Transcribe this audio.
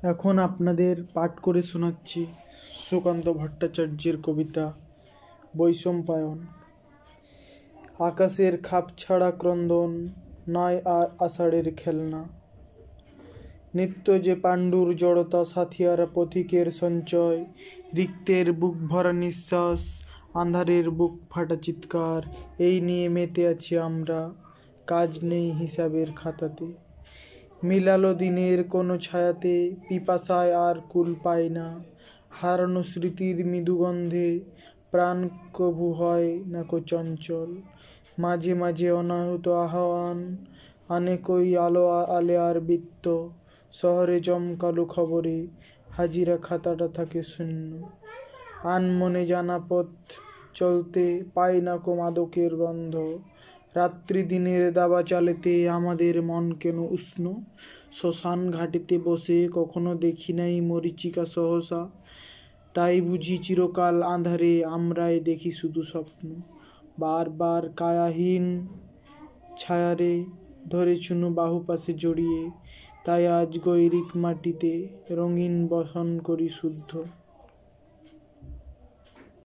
এখন আপনাদের পাঠ করে শোনাচ্ছি সুকান্ত ভট্টাচার্যের কবিতা বৈশম্পায়ন। আকাশের খাপছাড়া ক্রন্দন নয় আর আষাঢ়ের খেলনা, নিত্য যে পাণ্ডুর জড়তা, সাথিয়ারা পথিকের সঞ্চয়, রিক্তের বুক ভরা নিঃশ্বাস, আঁধারের বুক ফাটা চিৎকার, এই নিয়ে মেতে আছি আমরা, কাজ নেই হিসাবের খাতাতে। মিলালো দিনের কোনো ছায়াতে, পিপাসায় আর কুল পায় না, হারানো স্মৃতির মৃদুগন্ধে প্রাণ কভু হয় নাকো চঞ্চল। মাঝে মাঝে অনাহূত আহ্বান আনে কই আলো আলেয়ার বৃত্ত, শহরে জমকালো খবরে হাজিরা খাতাটা থাকে শূন্য। আনমনে জানা পথ চলতে পায় না কো মাদকের গন্ধ, রাত্রি দিনের দাবা চালেতে আমাদের মন কেন উষ্ণ। শ্মশান ঘাটেতে বসে কখনো দেখি নাই মরীচিকা সহসা, তাই বুঝি চিরকাল আঁধারে আমরাই দেখি শুধু স্বপ্ন। বারবার কায়াহীন ছায়ারে ধরে চুনো বাহু পাশে জড়িয়ে, তাই আজ গৈরিক মাটিতে রঙিন বসন করি শুদ্ধ।